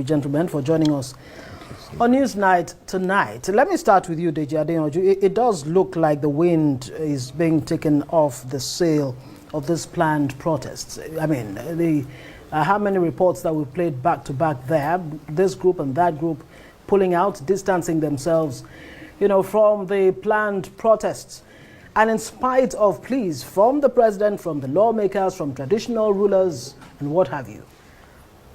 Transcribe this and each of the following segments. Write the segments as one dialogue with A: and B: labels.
A: Gentlemen, for joining us on Newsnight tonight. Let me start with you, Deji Adeyanju. It does look like the wind is being taken off the sail of this planned protests. I mean, how many reports that we played back to back there, this group and that group pulling out, distancing themselves, from the planned protests. And in spite of pleas from the president, from the lawmakers, from traditional rulers, and what have you,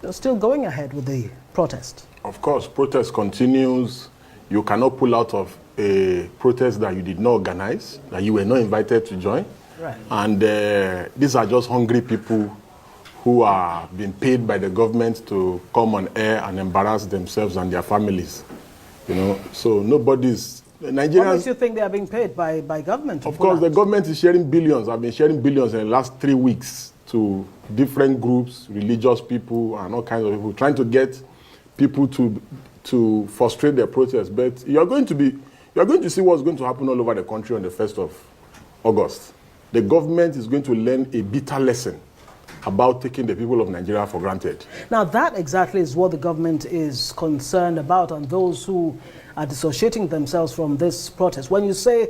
A: they're still going ahead with the protest. Of course, protest continues. You cannot pull out of a protest that you did not organize, that you were not invited to join. Right. And these are just hungry people who are being paid by the government to come on air and embarrass themselves and their families. So nobody's... Nigerians, what makes you think they are being paid by government? Of course, the government is sharing billions. I've been sharing billions in the last 3 weeks to different groups, religious people, and all kinds of people, trying to get people to frustrate their protests. But you're going to see what's going to happen all over the country on the 1st of August. The government is going to learn a bitter lesson about taking the people of Nigeria for granted. Now, that exactly is what the government is concerned about, and those who are dissociating themselves from this protest. When you say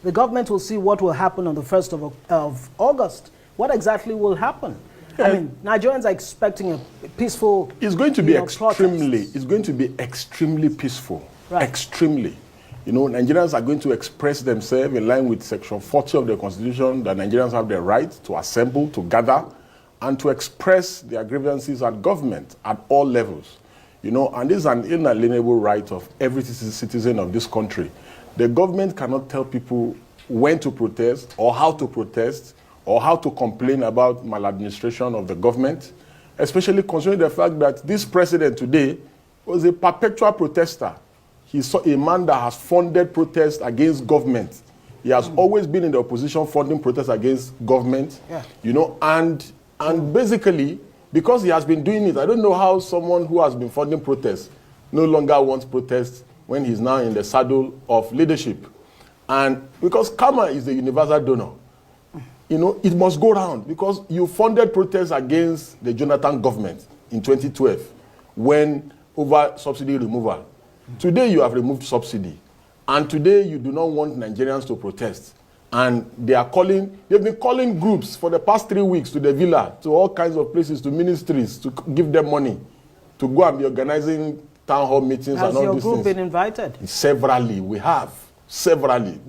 A: the government will see what will happen on the 1st of August, what exactly will happen? I mean, Nigerians are expecting a peaceful. It's going to be extremely. It's going to be extremely peaceful. Right. Extremely. Nigerians are going to express themselves in line with Section 40 of the Constitution, that Nigerians have the right to assemble, to gather, and to express their grievances at government at all levels. And this is an inalienable right of every citizen of this country. The government cannot tell people when to protest or how to protest or how to complain about maladministration of the government, especially considering the fact that this president today was a perpetual protester. He's a man that has funded protests against government. He has always been in the opposition funding protests against government, and basically, because he has been doing it, I don't know how someone who has been funding protests no longer wants protests when he's now in the saddle of leadership. And because karma is the universal donor, it must go round, because you funded protests against the Jonathan government in 2012 when over subsidy removal. Today you have removed subsidy, and today you do not want Nigerians to protest. And they've been calling groups for the past 3 weeks to the villa, to all kinds of places, to ministries, to give them money, to go and be organizing town hall meetings and all these things. Has your group been invited? Severally, we have. Severally.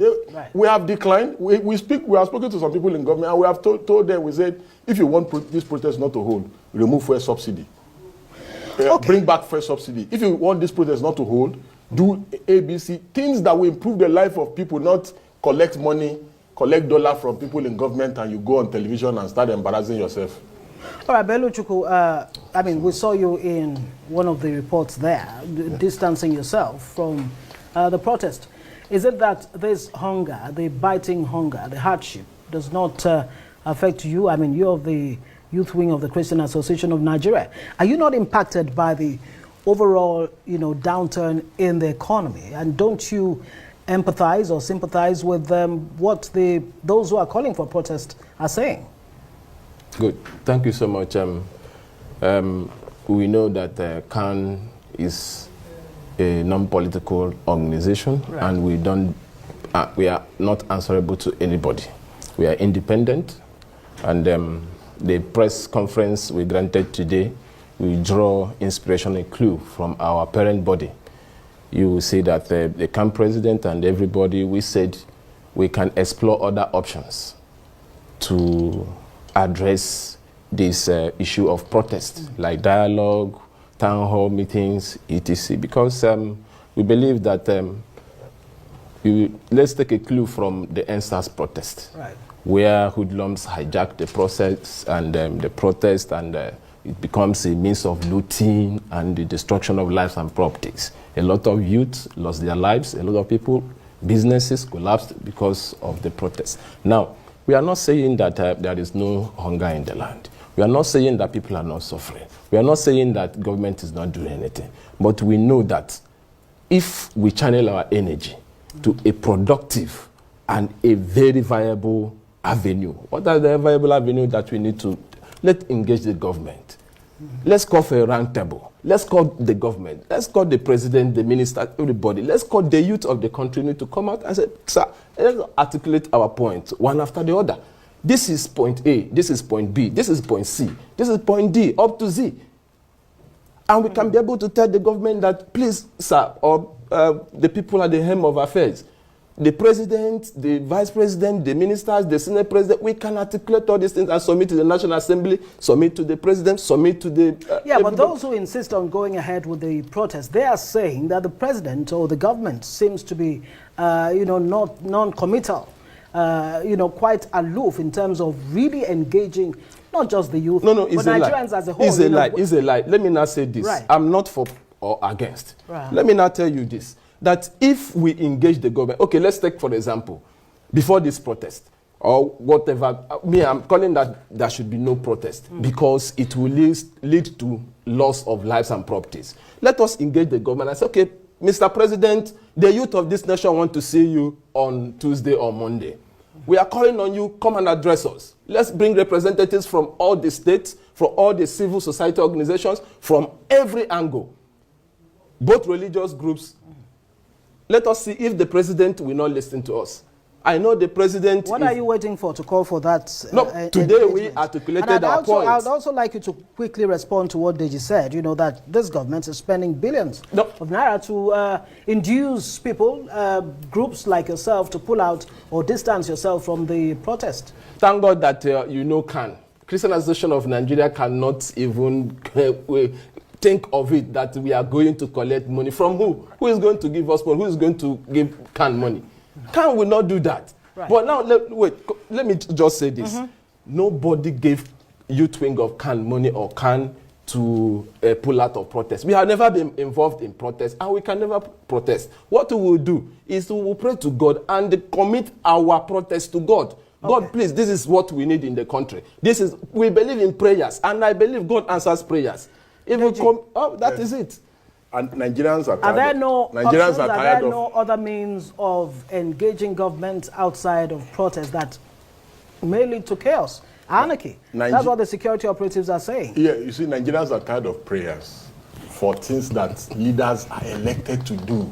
A: We have declined. We have spoken to some people in government, and we have told them, we said, if you want this protest not to hold, remove fuel subsidy. Bring back fuel subsidy. If you want this protest not to hold, do ABC, things that will improve the life of people, not collect money, collect dollar from people in government, and you go on television and start embarrassing yourself. All right, Bello Chukwu, we saw you in one of the reports there, distancing yourself from the protest. Is it that this hunger, the biting hunger, the hardship, does not affect you? You're of the youth wing of the Christian Association of Nigeria. Are you not impacted by the overall, downturn in the economy? And don't you empathize or sympathize with what those who are calling for protest are saying?
B: Good. Thank you so much. We know that CAN is a non-political organization, right, and we are not answerable to anybody. We are independent, and the press conference we granted today, we draw inspiration and clue from our parent body. You will see that the CAN president and everybody, we said we can explore other options to address this issue of protest, like dialogue, town hall meetings, etc. Because we believe that let's take a clue from the NSAS protest, right, where hoodlums hijacked the process and the protest, and it becomes a means of looting and the destruction of lives and properties. A lot of youth lost their lives. A lot of people, businesses collapsed because of the protest. Now, we are not saying that there is no hunger in the land. We are not saying that people are not suffering. We are not saying that government is not doing anything. But we know that if we channel our energy to a productive and a very viable avenue, what are the viable avenue that we need to? Let's engage the government. Let's call for a round table. Let's call the government. Let's call the president, the minister, everybody. Let's call the youth of the country need to come out and say, sir, let's articulate our points one after the other. This is point A, this is point B, this is point C, this is point D, up to Z. And we can be able to tell the government that, please, sir, or the people at the helm of affairs, the president, the vice president, the ministers, the senate president, we can articulate all these things and submit to the National Assembly, submit to the president, submit to the...
A: yeah, but those who insist on going ahead with the protest, they are saying that the president or the government seems to be, not non-committal, quite aloof in terms of really engaging not just the youth, but Nigerians as a whole.
B: It's a lie. It's a lie. Let me not say this. Right. I'm not for or against. Right. Let me now tell you this, that if we engage the government, okay, let's take, for example, before this protest, or whatever, I'm calling that there should be no protest because it will lead to loss of lives and properties. Let us engage the government and say, okay, Mr. President, the youth of this nation want to see you on Tuesday or Monday. We are calling on you, come and address us. Let's bring representatives from all the states, from all the civil society organizations, from every angle, both religious groups. Let us see if the president will not listen to us. I know the president...
A: What are you waiting for to call for that?
B: Today we articulated our points.
A: I'd also like you to quickly respond to what Deji said, that this government is spending billions of naira to induce people, groups like yourself, to pull out or distance yourself from the protest.
B: Thank God that Christian Association of Nigeria cannot even think of it that we are going to collect money from who? Who is going to give us money? Who is going to give CAN money? CAN will not do that. Right. But now, let me just say this. Nobody gave youth wing of CAN money or CAN to pull out of protest. We have never been involved in protest, and we can never protest. What we will do is we will pray to God and commit our protest to God. God, please, this is what we need in the country. We believe in prayers, and I believe God answers prayers. If we come, that is it.
C: And Nigerians are tired.
A: Are there no
C: Nigerians
A: options? Are there no other means of engaging government outside of protest that may lead to chaos, anarchy? That's what the security operatives are saying.
C: Yeah, you see, Nigerians are tired of prayers for things that leaders are elected to do.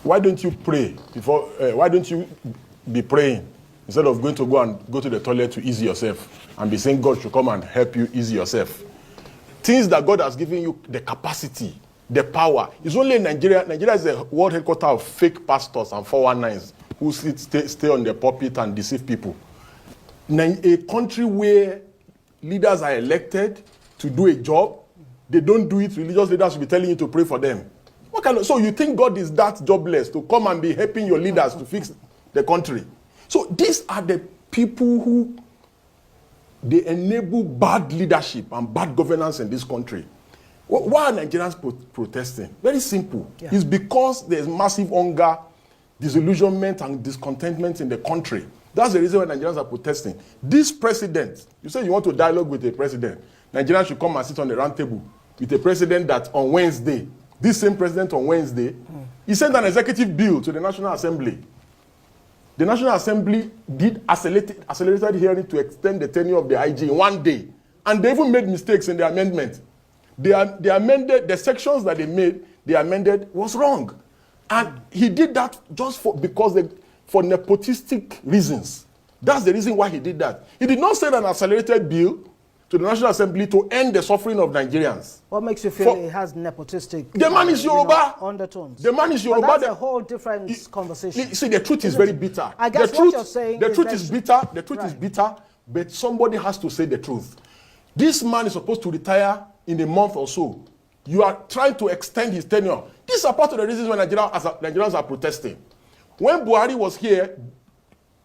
C: Why don't you pray before? Why don't you be praying instead of going to the toilet to ease yourself and be saying God should come and help you ease yourself? Things that God has given you the capacity, the power. It's only in Nigeria. Nigeria is the world headquarters of fake pastors and 419s who stay on the pulpit and deceive people. A country where leaders are elected to do a job, they don't do it. Religious leaders should be telling you to pray for them. So you think God is that jobless to come and be helping your leaders to fix the country? So these are the people who they enable bad leadership and bad governance in this country. Why are Nigerians protesting? Very simple. Yeah. It's because there's massive hunger, disillusionment, and discontentment in the country. That's the reason why Nigerians are protesting. This president, you say you want to dialogue with a president. Nigerians should come and sit on the round table with a president that on Wednesday, this same president on Wednesday, he sent an executive bill to the National Assembly. The National Assembly did accelerated hearing to extend the tenure of the IG in 1 day. And they even made mistakes in the amendment. They amended, the sections that they amended was wrong. And he did that just for nepotistic reasons. That's the reason why he did that. He did not send an accelerated bill to the National Assembly to end the suffering of Nigerians.
A: What makes you feel it has nepotistic
C: the man is Yoruba.
A: Undertones?
C: The man is Yoruba.
A: But that's a whole different conversation.
C: See, the truth is very bitter.
A: I guess what you're saying
C: the truth is bitter. The truth is bitter, but somebody has to say the truth. This man is supposed to retire in a month or so. You are trying to extend his tenure. These are part of the reasons why Nigerians are protesting. When Buhari was here,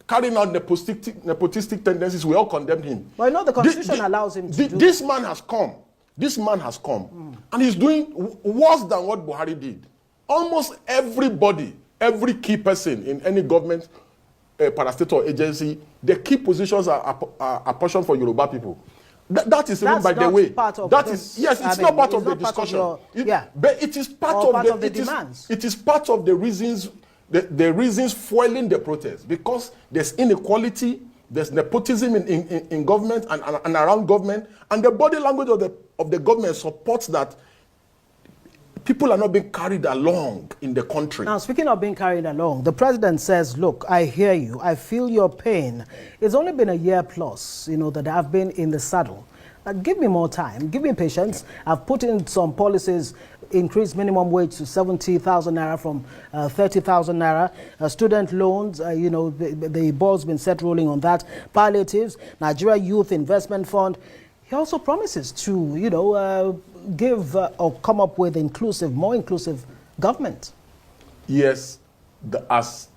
C: carrying out nepotistic tendencies, we all condemned him.
A: Well, the Constitution allows him to do
C: this. Man has come. This man has come. And he's doing worse than what Buhari did. Almost everybody, every key person in any government, parastatal or agency, the key positions are apportioned for Yoruba people. That is even by the way. It's not part of the discussion. But it is part of the demands. It is part of the reasons. The reasons fueling the protest, because there's inequality, There's nepotism in government and around government, and the body language of the government supports that people are not being carried along in the country.
A: Now, speaking of being carried along, the president says, look, I hear you. I feel your pain. It's only been a year plus, that I've been in the saddle. Give me more time. Give me patience. I've put in some policies, increased minimum wage to 70,000 naira from 30,000 naira. Student loans, the ball's been set rolling on that. Palliatives, Nigeria Youth Investment Fund. He also promises to, give or come up with more inclusive government.
C: Yes, as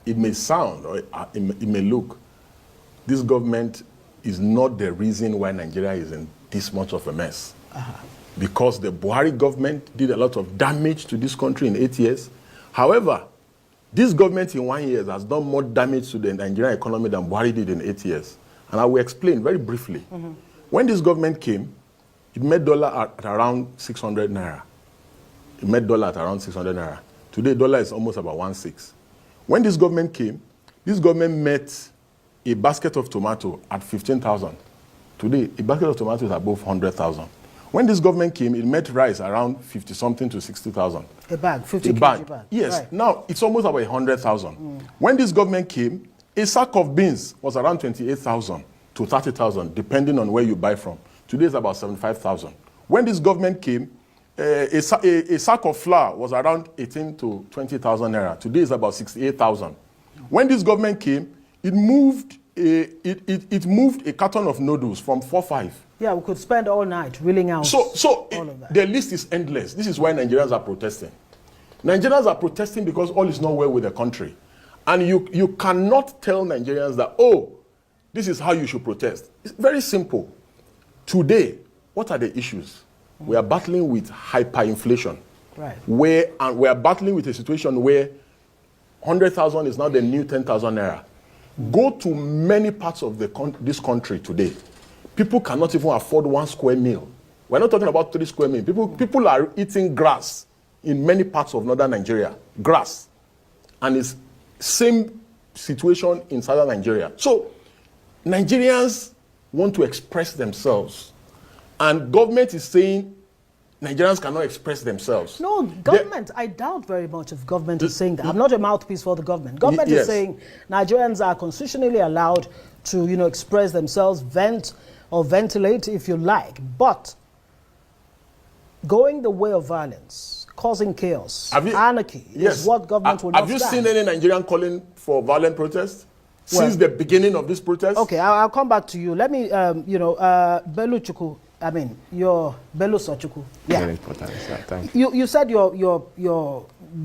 C: it may sound or it may look, this government is not the reason why Nigeria is in this much of a mess. Because the Buhari government did a lot of damage to this country in 8 years. However, this government in 1 year has done more damage to the Nigerian economy than Buhari did in 8 years. And I will explain very briefly. When this government came, it made dollar at around 600 naira. It made dollar at around 600 naira. Today, dollar is almost about 1.6. When this government came, this government met a basket of tomato at 15,000. Today, a basket of tomatoes is above 100,000. When this government came, it met rice around 50-something to 60,000.
A: A bag, 50 kg bag.
C: Yes.
A: Right.
C: Now, it's almost about 100,000. When this government came, a sack of beans was around 28,000 to 30,000, depending on where you buy from. Today, it's about 75,000. When this government came, a sack of flour was around 18 to 20,000 naira. Today, it's about 68,000. When this government came, it moved a carton of noodles from 4.5.
A: Yeah, we could spend all night reeling out all of that.
C: The list is endless. This is why Nigerians are protesting. Nigerians are protesting because all is not well with the country. And you cannot tell Nigerians that, oh, this is how you should protest. It's very simple. Today, what are the issues? We are battling with hyperinflation.
A: Right.
C: And we are battling with a situation where 100,000 is now the new 10,000 naira. Go to many parts of this country today. People cannot even afford 1 square meal. We're not talking about 3 square meals. People are eating grass in many parts of northern Nigeria. Grass. And it's same situation in southern Nigeria. So Nigerians want to express themselves. And government is saying Nigerians cannot express themselves.
A: No, government, I doubt very much if government is saying that. I'm not a mouthpiece for the government. Government is saying Nigerians are constitutionally allowed to, express themselves, vent or ventilate if you like. But going the way of violence, causing chaos, anarchy is what government will not stand.
C: Have you seen any Nigerian calling for violent protests since the beginning of this protest?
A: Okay, I'll come back to you. Let me, Bello Chukwu. I mean, your Bello Sochukwu. Yeah.
B: Very important. Thank you.
A: You said your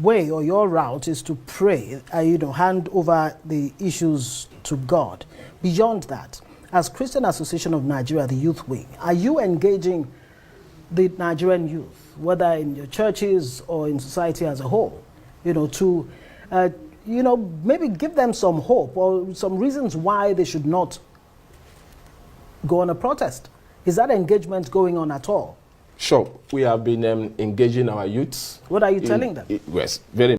A: way or your route is to pray, hand over the issues to God. Beyond that, as Christian Association of Nigeria, the youth wing, are you engaging the Nigerian youth, whether in your churches or in society as a whole, to, maybe give them some hope or some reasons why they should not go on a protest? Is that engagement going on at all?
B: Sure. We have been engaging our youths.
A: What are you telling them?
B: Yes, very